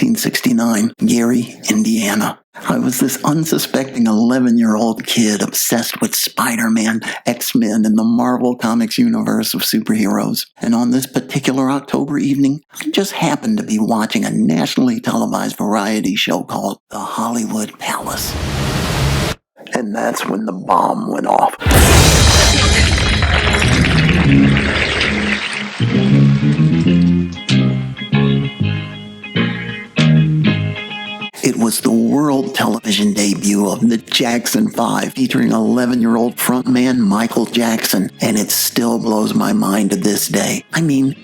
1969, Gary, Indiana. I was this unsuspecting 11-year-old kid obsessed with Spider-Man, X-Men, and the Marvel Comics universe of superheroes. And on this particular October evening, I just happened to be watching a nationally televised variety show called The Hollywood Palace. And that's when the bomb went off. It was the world television debut of the Jackson 5, featuring 11-year-old frontman Michael Jackson, and it still blows my mind to this day. I mean,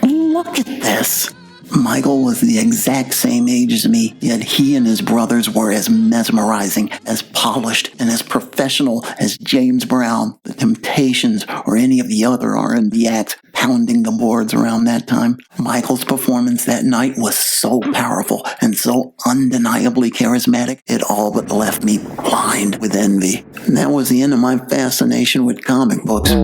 look at this. Michael was the exact same age as me, yet he and his brothers were as mesmerizing, as polished, and as professional as James Brown, The Temptations, or any of the other R&B acts pounding the boards around that time. Michael's performance that night was so powerful and so undeniably charismatic, it all but left me blind with envy. And that was the end of my fascination with comic books.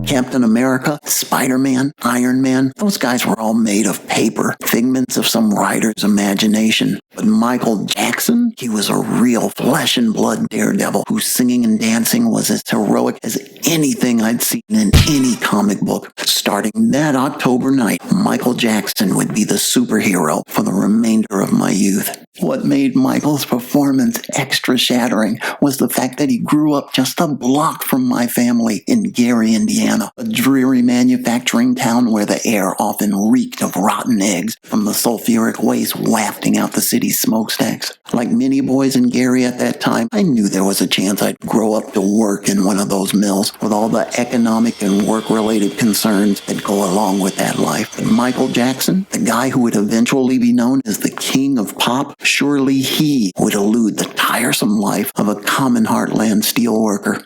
Captain America, Spider-Man, Iron Man, those guys were all made of paper, figments of some writer's imagination. But Michael Jackson, he was a real flesh and blood daredevil whose singing and dancing was as heroic as anything I'd seen in any comic book. Starting that October night, Michael Jackson would be the superhero for the remainder of my youth. What made Michael's performance extra shattering was the fact that he grew up just a block from my family in Gary, Indiana, a dreary manufacturing town where the air often reeked of rotten eggs from the sulfuric waste wafting out the city's smokestacks. Like many boys in Gary at that time, I knew there was a chance I'd grow up to work in one of those mills with all the economic and work-related concerns that go along with that life. But Michael Jackson, the guy who would eventually be known as the king of pop, surely he would elude the tiresome life of a common heartland steelworker.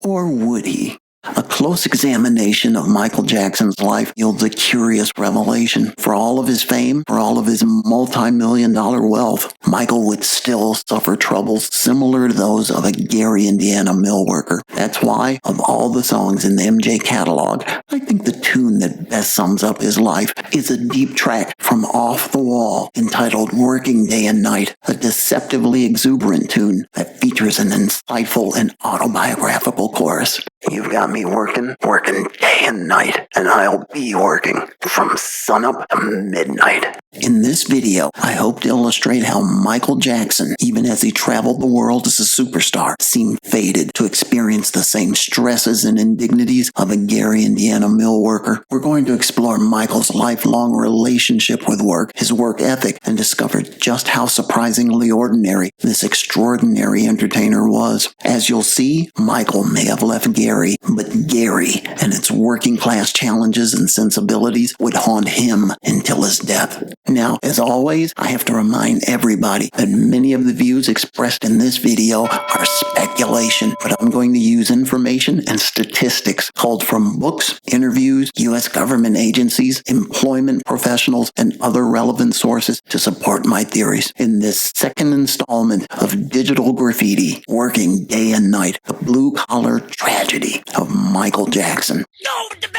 Or would he? A close examination of Michael Jackson's life yields a curious revelation. For all of his fame, for all of his multi-million-dollar wealth, Michael would still suffer troubles similar to those of a Gary, Indiana mill worker. That's why, of all the songs in the MJ catalog, I think the tune that best sums up his life is a deep track from Off the Wall entitled Working Day and Night, a deceptively exuberant tune that features an insightful and autobiographical chorus. You've got me working day and night, and I'll be working from sunup to midnight. In this video, I hope to illustrate how Michael Jackson, even as he traveled the world as a superstar, seemed fated to experience the same stresses and indignities of a Gary, Indiana mill worker. We're going to explore Michael's lifelong relationship with work, his work ethic, and discover just how surprisingly ordinary this extraordinary entertainer was. As you'll see, Michael may have left Gary, but Gary and its working class challenges and sensibilities would haunt him until his death. Now, as always, I have to remind everybody that many of the views expressed in this video are speculation, but I'm going to use information and statistics culled from books, interviews, U.S. government agencies, employment professionals, and other relevant sources to support my theories. In this second installment of Digital Graffiti, Working Day and Night, the blue-collar tragedy of Michael Jackson. Yo, with the bell!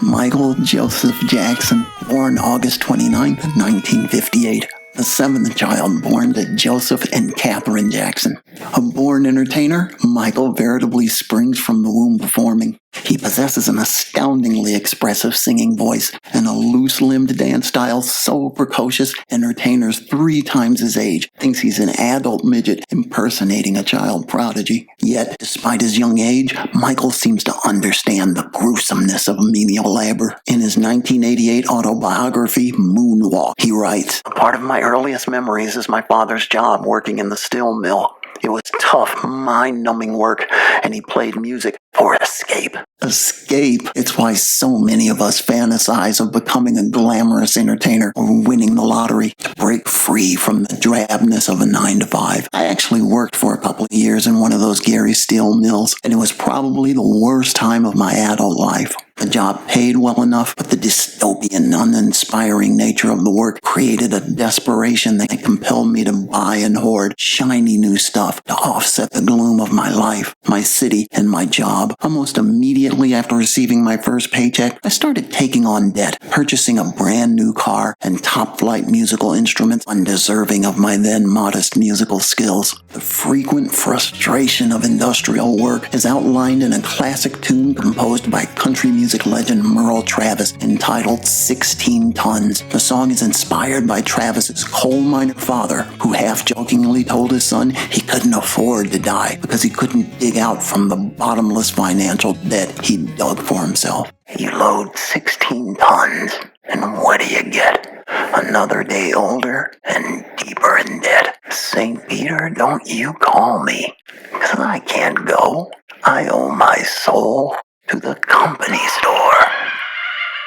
Michael Joseph Jackson, born August 29, 1958. The seventh child born to Joseph and Catherine Jackson. A born entertainer, Michael veritably springs from the womb performing. He possesses an astoundingly expressive singing voice and a loose-limbed dance style so precocious entertainers 3 times his age thinks he's an adult midget impersonating a child prodigy. Yet, despite his young age, Michael seems to understand the gruesomeness of menial labor. In his 1988 autobiography, Moonwalk, he writes, "A part of my earliest memories is my father's job working in the steel mill. It was tough, mind-numbing work, and he played music for escape." Escape. It's why so many of us fantasize of becoming a glamorous entertainer or winning the lottery to break free from the drabness of a 9-to-5. I actually worked for a couple of years in one of those Gary steel mills, and it was probably the worst time of my adult life. The job paid well enough, but the dystopian, uninspiring nature of the work created a desperation that compelled me to buy and hoard shiny new stuff to offset the gloom of my life, my city, and my job. Almost immediately after receiving my first paycheck, I started taking on debt, purchasing a brand new car and top-flight musical instruments undeserving of my then modest musical skills. The frequent frustration of industrial work is outlined in a classic tune composed by country music legend Merle Travis entitled 16 Tons. The song is inspired by Travis's coal miner father, who half-jokingly told his son he couldn't afford to die because he couldn't dig out from the bottomless financial debt he dug for himself. You load 16 tons, and what do you get? Another day older and deeper in debt. St. Peter, don't you call me, 'cause I can't go. I owe my soul to the company store.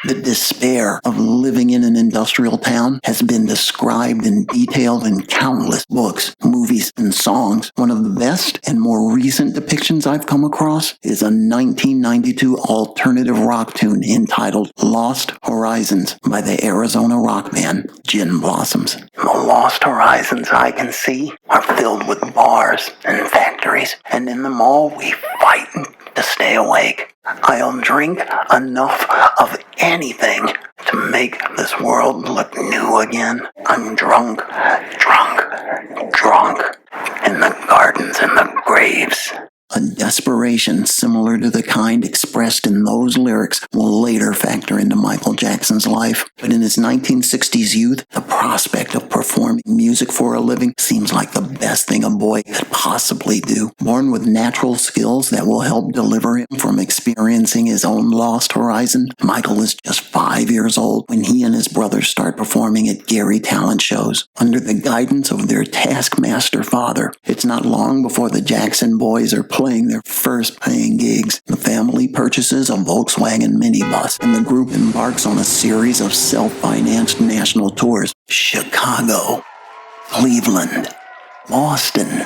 The despair of living in an industrial town has been described in detail in countless books, movies, and songs. One of the best and more recent depictions I've come across is a 1992 alternative rock tune entitled Lost Horizons by the Arizona rock band Gin Blossoms. The lost horizons I can see are filled with bars and factories, and in them all we fight to stay awake. I'll drink enough of anything to make this world look new again. I'm drunk in the gardens and the graves. A desperation similar to the kind expressed in those lyrics will later factor into Michael Jackson's life. But in his 1960s youth, the prospect of performing music for a living seems like the best thing a boy could possibly do. Born with natural skills that will help deliver him from experiencing his own lost horizon, Michael is just 5 years old when he and his brothers start performing at Gary talent shows. Under the guidance of their taskmaster father, it's not long before the Jackson boys are playing their first paying gigs. The family purchases a Volkswagen minibus, and the group embarks on a series of self-financed national tours. Chicago, Cleveland, Boston,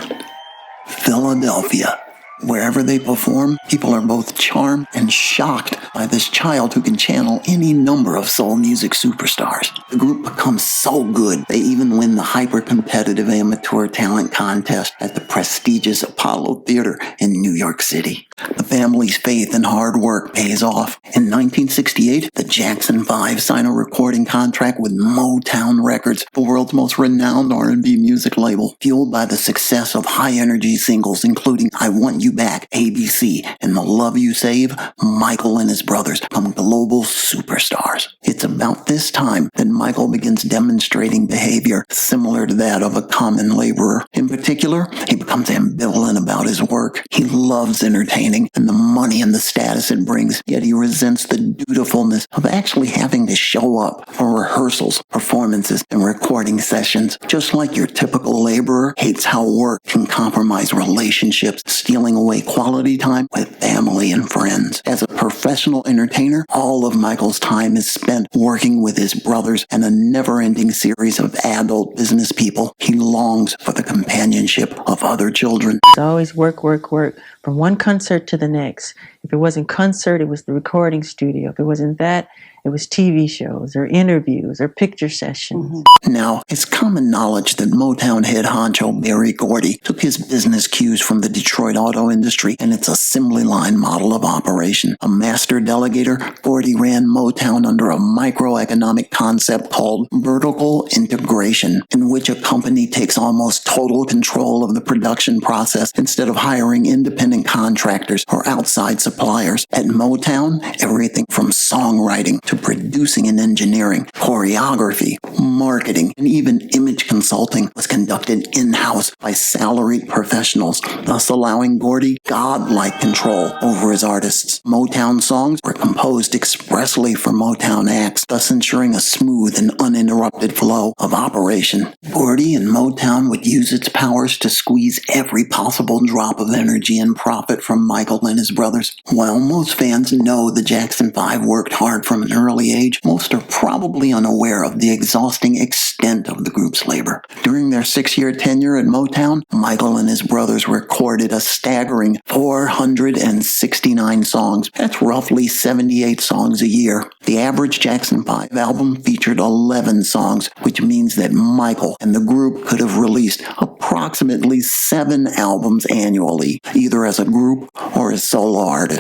Philadelphia. Wherever they perform, people are both charmed and shocked by this child who can channel any number of soul music superstars. The group becomes so good, they even win the hyper-competitive amateur talent contest at the prestigious Apollo Theater in New York City. The family's faith and hard work pays off. In 1968, the Jackson 5 sign a recording contract with Motown Records, the world's most renowned R&B music label. Fueled by the success of high-energy singles including I Want You Back, ABC, and The Love You Save, Michael and his brothers become global superstars. It's about this time that Michael begins demonstrating behavior similar to that of a common laborer. In particular, he becomes ambivalent about his work. He loves entertaining and the money and the status it brings, yet he resents the dutifulness of actually having to show up for rehearsals, performances, and recording sessions. Just like your typical laborer hates how work can compromise relationships, stealing away quality time with family and friends. As a professional entertainer, all of Michael's time is spent working with his brothers and a never-ending series of adult business people. He longs for the companionship of other children. It's always work, work, work, from one concert to the next. If it wasn't concert, it was the recording studio. If it wasn't that, it was TV shows or interviews or picture sessions. Now, it's common knowledge that Motown head honcho Berry Gordy took his business cues from the Detroit auto industry and its assembly line model of operation. A master delegator, Gordy ran Motown under a microeconomic concept called vertical integration, in which a company takes almost total control of the production process instead of hiring independent contractors or outside suppliers. At Motown, everything from songwriting to producing and engineering, choreography, marketing, and even image consulting was conducted in-house by salaried professionals, thus allowing Gordy godlike control over his artists. Motown songs were composed expressly for Motown acts, thus ensuring a smooth and uninterrupted flow of operation. Gordy and Motown would use its powers to squeeze every possible drop of energy and profit from Michael and his brothers. While most fans know the Jackson 5 worked hard from an early age, most are probably unaware of the exhausting extent of the group's labor. During their 6-year tenure at Motown, Michael and his brothers recorded a staggering 469 songs. That's roughly 78 songs a year. The average Jackson 5 album featured 11 songs, which means that Michael and the group could have released approximately 7 albums annually, either as a group or as solo artists.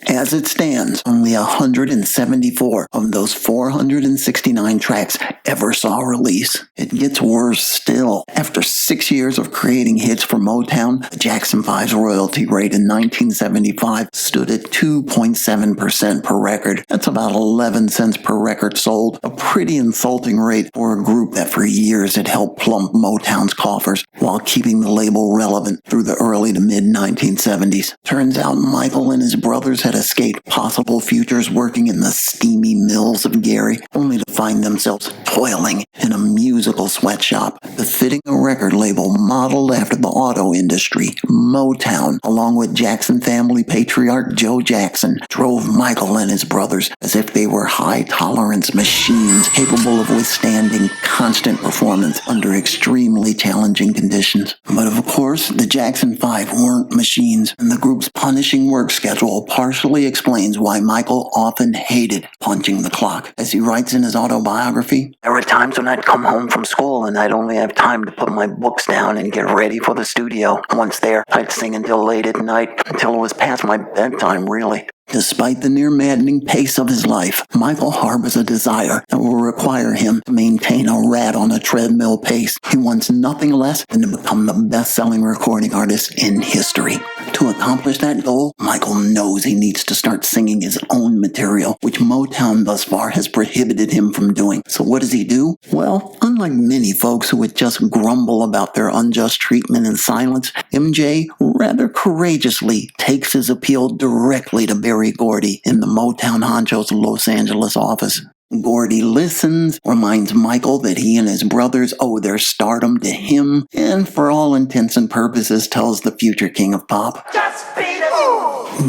As it stands, only 174 of those 469 tracks ever saw release. It gets worse still. After 6 years of creating hits for Motown, the Jackson 5's royalty rate in 1975 stood at 2.7% per record. That's about 11 cents per record sold, a pretty insulting rate for a group that for years had helped plump Motown's coffers while keeping the label relevant through the early to mid-1970s. Turns out Michael and his brothers had escaped possible futures working in the steamy mills of Gary, only to find themselves toiling in a musical sweatshop, befitting a record label modeled after the auto industry. Motown, along with Jackson family patriarch Joe Jackson, drove Michael and his brothers as if they were high-tolerance machines capable of withstanding constant performance under extremely challenging conditions. But of course, the Jackson 5 weren't machines, and the group's punishing work schedule partially explains why Michael often hated punching the clock. As he writes in his autobiography, "There were times when I'd come home from school and I'd only have time to put my books down and get ready for the studio. Once there, I'd sing until late at night, until it was past my bedtime, really." Despite the near-maddening pace of his life, Michael harbors a desire that will require him to maintain a rat-on-a-treadmill pace. He wants nothing less than to become the best-selling recording artist in history. To accomplish that goal, Michael knows he needs to start singing his own material, which Motown thus far has prohibited him from doing. So what does he do? Well, unlike many folks who would just grumble about their unjust treatment in silence, MJ rather courageously takes his appeal directly to Berry Gordy in the Motown honcho's Los Angeles office. Gordy listens, reminds Michael that he and his brothers owe their stardom to him, and for all intents and purposes tells the future king of pop, "Just beat it!"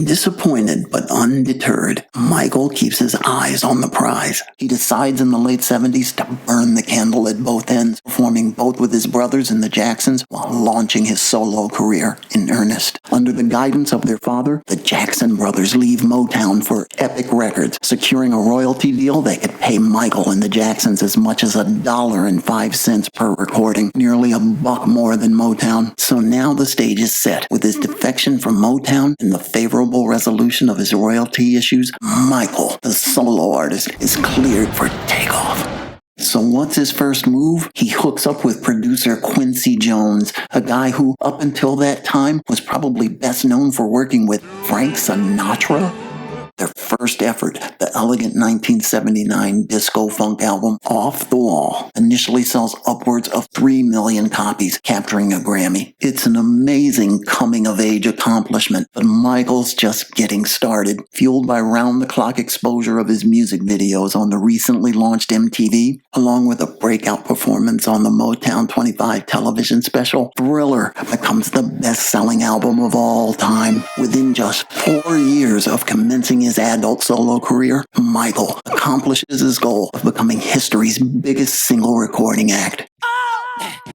Disappointed but undeterred, Michael keeps his eyes on the prize. He decides in the late 70s to burn the candle at both ends, performing both with his brothers and the Jacksons while launching his solo career in earnest. Under the guidance of their father, the Jackson brothers leave Motown for Epic Records, securing a royalty deal that could pay Michael and the Jacksons as much as $1.05 per recording, nearly $1 more than Motown. So now the stage is set. With his defection from Motown and the favorable resolution of his royalty issues, Michael, the solo artist, is cleared for takeoff. So what's his first move? He hooks up with producer Quincy Jones, a guy who, up until that time, was probably best known for working with Frank Sinatra. Their first effort, the elegant 1979 disco-funk album Off the Wall, initially sells upwards of 3 million copies, capturing a Grammy. It's an amazing coming-of-age accomplishment, but Michael's just getting started. Fueled by round-the-clock exposure of his music videos on the recently launched MTV, along with a breakout performance on the Motown 25 television special, Thriller becomes the best-selling album of all time. Within just 4 years of commencing his adult solo career, Michael accomplishes his goal of becoming history's biggest single recording act.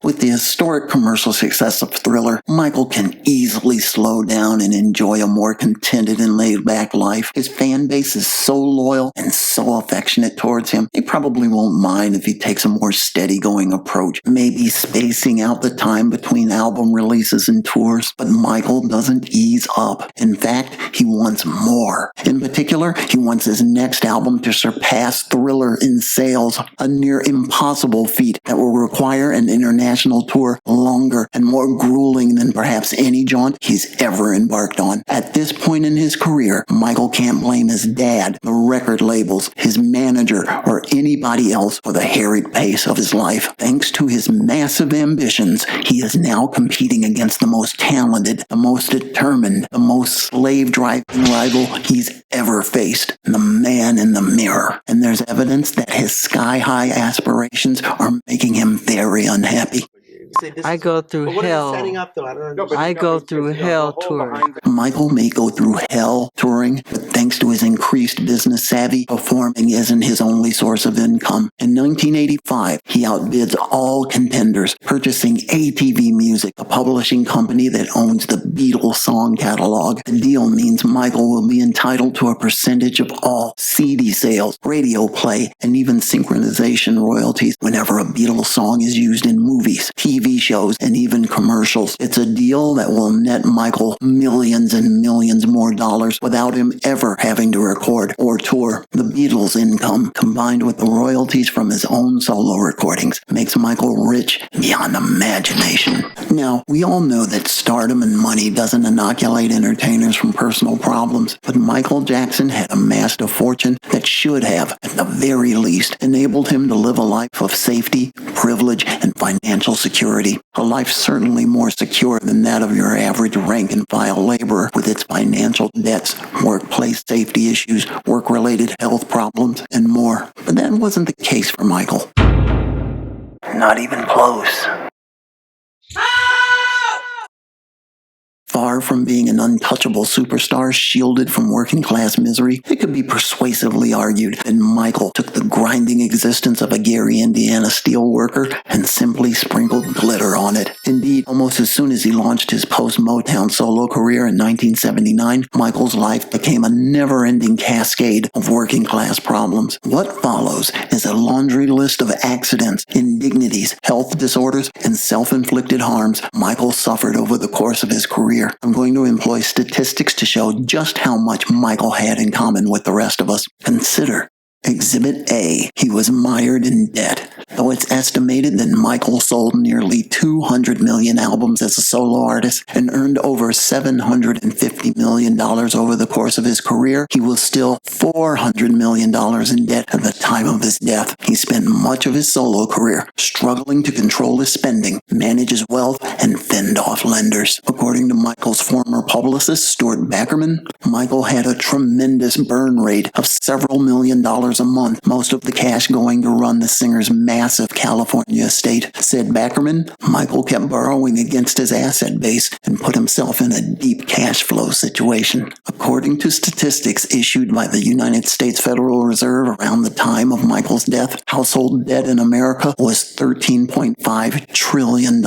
With the historic commercial success of Thriller, Michael can easily slow down and enjoy a more contented and laid-back life. His fan base is so loyal and so affectionate towards him, they probably won't mind if he takes a more steady-going approach, maybe spacing out the time between album releases and tours. But Michael doesn't ease up. In fact, he wants more. In particular, he wants his next album to surpass Thriller in sales, a near impossible feat that will require an international tour longer and more grueling than perhaps any jaunt he's ever embarked on. At this point in his career, Michael can't blame his dad, the record labels, his manager, or anybody else for the harried pace of his life. Thanks to his massive ambitions, he is now competing against the most talented, the most determined, the most slave-driving rival he's ever faced, the man in the mirror. And there's evidence that his sky-high aspirations are making him very unhappy. I go through hell. I go through hell touring. Michael may go through hell touring, but thanks to his increased business savvy, performing isn't his only source of income. In 1985, he outbids all contenders, purchasing ATV Music, a publishing company that owns the Beatles song catalog. The deal means Michael will be entitled to a percentage of all CD sales, radio play, and even synchronization royalties whenever a Beatles song is used in movies, TV shows, and even commercials. It's a deal that will net Michael millions and millions more dollars without him ever having to record or tour. The Beatles' income, combined with the royalties from his own solo recordings, makes Michael rich beyond imagination. Now, we all know that stardom and money doesn't inoculate entertainers from personal problems, but Michael Jackson had amassed a fortune that should have, at the very least, enabled him to live a life of safety, privilege, and financial security. A life certainly more secure than that of your average rank-and-file laborer with its financial debts, workplace safety issues, work-related health problems, and more. But that wasn't the case for Michael. Not even close. Far from being an untouchable superstar shielded from working-class misery, it could be persuasively argued that Michael took the grinding existence of a Gary, Indiana steel worker and simply sprinkled glitter on it. Indeed, almost as soon as he launched his post-Motown solo career in 1979, Michael's life became a never-ending cascade of working-class problems. What follows is a laundry list of accidents, indignities, health disorders, and self-inflicted harms Michael suffered over the course of his career. I'm going to employ statistics to show just how much Michael had in common with the rest of us. Consider Exhibit A. He was mired in debt. Though it's estimated that Michael sold nearly 200 million albums as a solo artist and earned over $750 million over the course of his career, he was still $400 million in debt at the time of his death. He spent much of his solo career struggling to control his spending, manage his wealth, and fend off lenders. According to Michael's former publicist, Stuart Backerman, Michael had a tremendous burn rate of several $million a month, most of the cash going to run the singer's massive California estate. Said Backerman, Michael kept borrowing against his asset base and put himself in a deep cash flow situation. According to statistics issued by the United States Federal Reserve around the time of Michael's death, household debt in America was $13.5 trillion.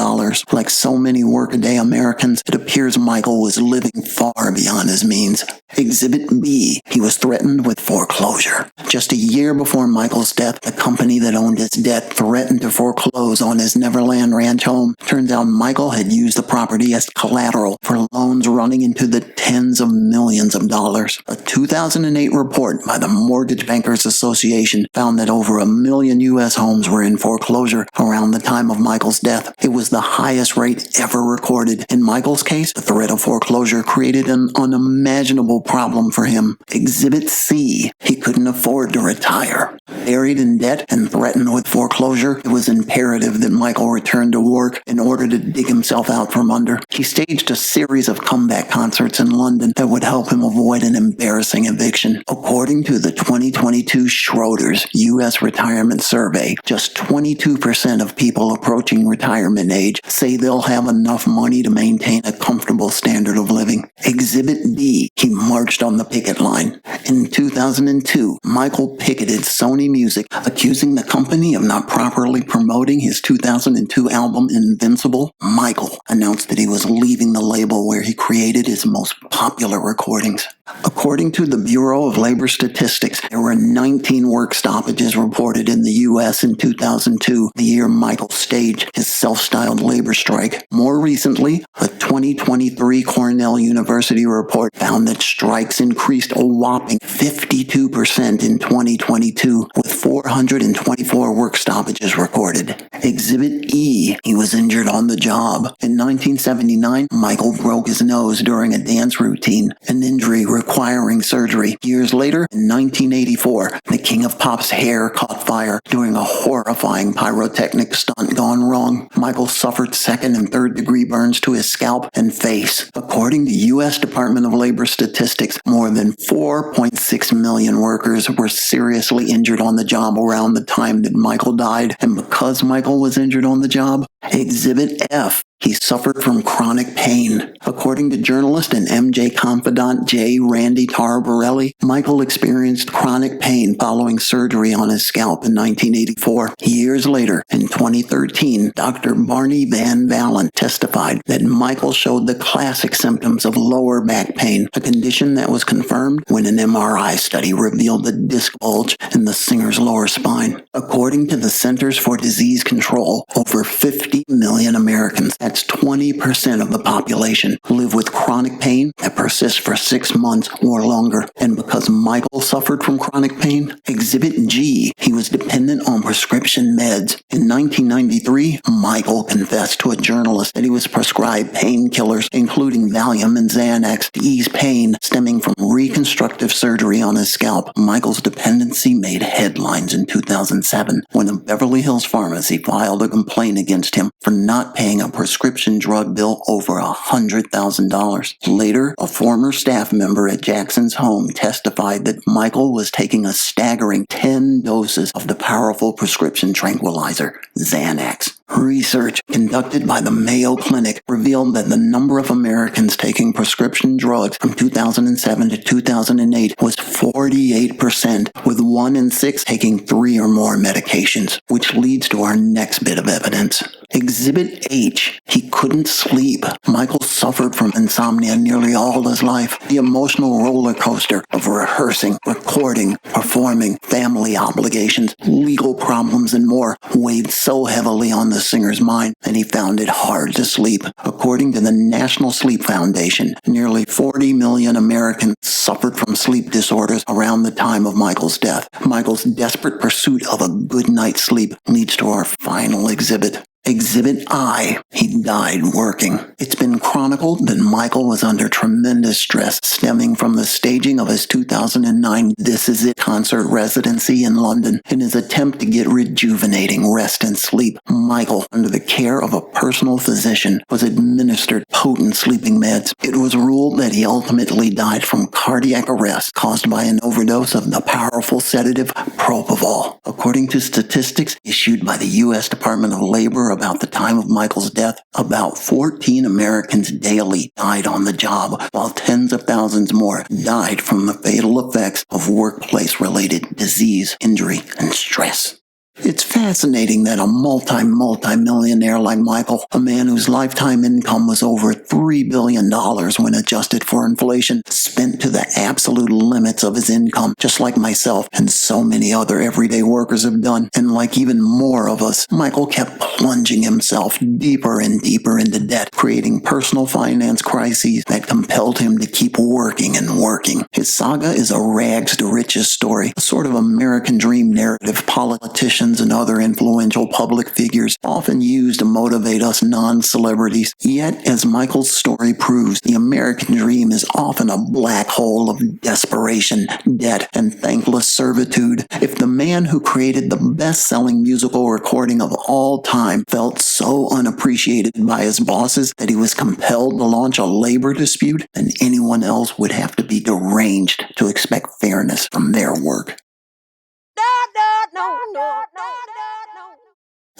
Like so many workaday Americans, it appears Michael was living far beyond his means. Exhibit B. He was threatened with foreclosure. Just a year before Michael's death, the company that owned his debt threatened to foreclose on his Neverland Ranch home. Turns out Michael had used the property as collateral for loans running into the tens of millions of dollars. A 2008 report by the Mortgage Bankers Association found that over 1 million U.S. homes were in foreclosure around the time of Michael's death. It was the highest rate ever recorded. In Michael's case, the threat of foreclosure created an unimaginable problem for him. Exhibit C. He couldn't afford to retire. Buried in debt and threatened with foreclosure, it was imperative that Michael return to work in order to dig himself out from under. He staged a series of comeback concerts in London that would help him avoid an embarrassing eviction. According to the 2022 Schroders U.S. Retirement Survey, just 22% of people approaching retirement age say they'll have enough money to maintain a comfortable standard of living. Exhibit D. He marched on the picket line. In 2002, Michael picketed Sony Music, accusing the company of not properly promoting his 2002 album Invincible. Michael announced that he was leaving the label where he created his most popular recordings. According to the Bureau of Labor Statistics, there were 19 work stoppages reported in the U.S. in 2002, the year Michael staged his self-styled labor strike. More recently, a 2023 Cornell University report found that strikes increased a whopping 52% in 2022, with 424 work stoppages recorded. Exhibit E. He was injured on the job. In 1979, Michael broke his nose during a dance routine, an injury requiring surgery. Years later, in 1984, the King of Pop's hair caught fire during a horrifying pyrotechnic stunt gone wrong. Michael suffered second and third degree burns to his scalp and face. According to U.S. Department of Labor statistics, more than 4.6 million workers were seriously injured on the job around the time that Michael died. And because Michael was injured on the job, Exhibit F. He suffered from chronic pain. According to journalist and MJ confidant J. Randy Tarbarelli, Michael experienced chronic pain following surgery on his scalp in 1984. Years later, in 2013, Dr. Barney Van Valen testified that Michael showed the classic symptoms of lower back pain, a condition that was confirmed when an MRI study revealed the disc bulge in the singer's lower spine. According to the Centers for Disease Control, over 50 million Americans, that's 20% of the population, live with chronic pain that persists for 6 months or longer. And because Michael suffered from chronic pain, Exhibit G, he was dependent on prescription meds. In 1993, Michael confessed to a journalist that he was prescribed painkillers, including Valium and Xanax, to ease pain stemming from reconstructive surgery on his scalp. Michael's dependency made headlines in 2007 when a Beverly Hills pharmacy filed a complaint against him for not paying a prescription drug bill over $100,000. Later, a former staff member at Jackson's home testified that Michael was taking a staggering 10 doses of the powerful prescription tranquilizer, Xanax. Research conducted by the Mayo Clinic revealed that the number of Americans taking prescription drugs from 2007 to 2008 was 48%, with 1 in 6 taking 3 or more medications, which leads to our next bit of evidence. Exhibit H. He couldn't sleep. Michael suffered from insomnia nearly all his life. The emotional roller coaster of rehearsing, recording, performing, family obligations, legal problems, and more weighed so heavily on the singer's mind that he found it hard to sleep. According to the National Sleep Foundation, nearly 40 million Americans suffered from sleep disorders around the time of Michael's death. Michael's desperate pursuit of a good night's sleep leads to our final exhibit. Exhibit I. He died working. It's been chronicled that Michael was under tremendous stress stemming from the staging of his 2009 This Is It concert residency in London. In his attempt to get rejuvenating rest and sleep, Michael, under the care of a personal physician, was administered potent sleeping meds. It was ruled that he ultimately died from cardiac arrest caused by an overdose of the powerful sedative propofol. According to statistics issued by the U.S. Department of Labor about the time of Michael's death, about 14 Americans daily died on the job, while tens of thousands more died from the fatal effects of workplace-related disease, injury, and stress. It's fascinating that a multi-millionaire like Michael, a man whose lifetime income was over $3 billion when adjusted for inflation, spent to the absolute limits of his income, just like myself and so many other everyday workers have done. And like even more of us, Michael kept plunging himself deeper and deeper into debt, creating personal finance crises that compelled him to keep working and working. His saga is a rags to riches story, a sort of American dream narrative politicians and other influential public figures often use to motivate us non-celebrities. Yet, as Michael's story proves, the American dream is often a black hole of desperation, debt, and thankless servitude. If the man who created the best-selling musical recording of all time felt so unappreciated by his bosses that he was compelled to launch a labor dispute, then anyone else would have to be deranged to expect fairness from their work.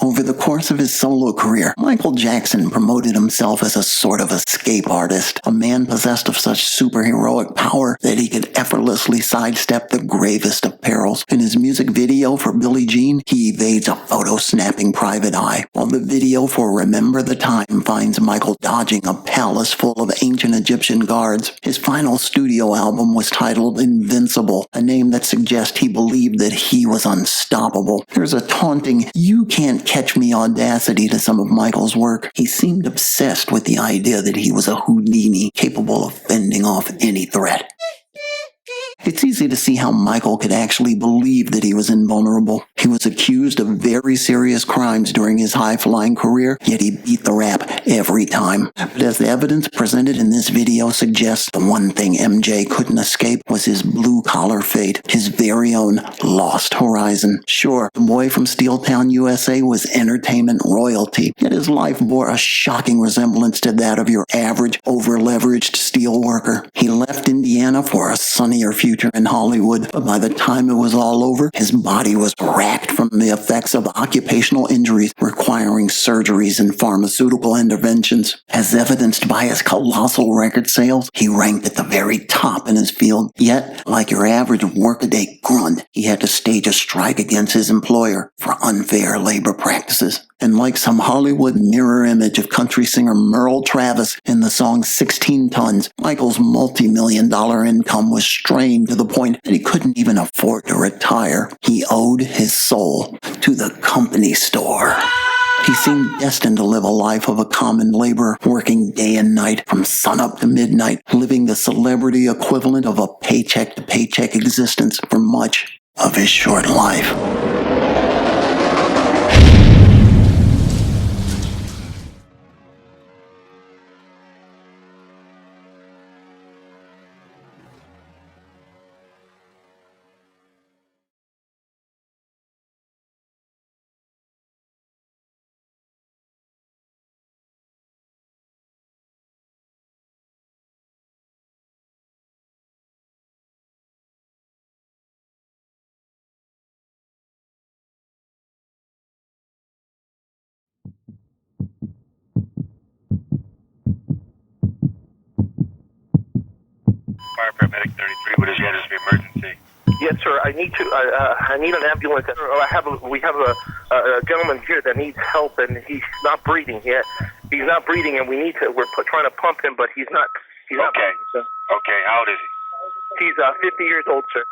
Over the course of his solo career, Michael Jackson promoted himself as a sort of escape artist, a man possessed of such superheroic power that he could effortlessly sidestep the gravest of perils. In his music video for Billie Jean, he evades a photo-snapping private eye, while the video for Remember the Time finds Michael dodging a palace full of ancient Egyptian guards. His final studio album was titled Invincible, a name that suggests he believed that he was unstoppable. There's a taunting, "You can't catch me" audacity to some of Michael's work. He seemed obsessed with the idea that he was a Houdini capable of fending off any threat. It's easy to see how Michael could actually believe that he was invulnerable. He was accused of very serious crimes during his high-flying career, yet he beat the rap every time. But as the evidence presented in this video suggests, the one thing MJ couldn't escape was his blue-collar fate, his very own lost horizon. Sure, the boy from Steeltown, USA was entertainment royalty, yet his life bore a shocking resemblance to that of your average, over-leveraged steel worker. He left Indiana for a sunnier future, future in Hollywood, but by the time it was all over, his body was racked from the effects of occupational injuries requiring surgeries and pharmaceutical interventions. As evidenced by his colossal record sales, he ranked at the very top in his field. Yet, like your average workaday grunt, he had to stage a strike against his employer for unfair labor practices. And like some Hollywood mirror image of country singer Merle Travis in the song 16 Tons, Michael's multi-million-dollar income was strained to the point that he couldn't even afford to retire. He owed his soul to the company store. He seemed destined to live a life of a common laborer, working day and night from sunup to midnight, living the celebrity equivalent of a paycheck-to-paycheck existence for much of his short life. Fire paramedic 33, what is your emergency? Yes, sir. I need an ambulance. We have a gentleman here that needs help, and he's not breathing yet. He's not breathing, and we're trying to pump him, but he's not. He's not breathing, sir. Okay, how old is he? He's 50 years old, sir.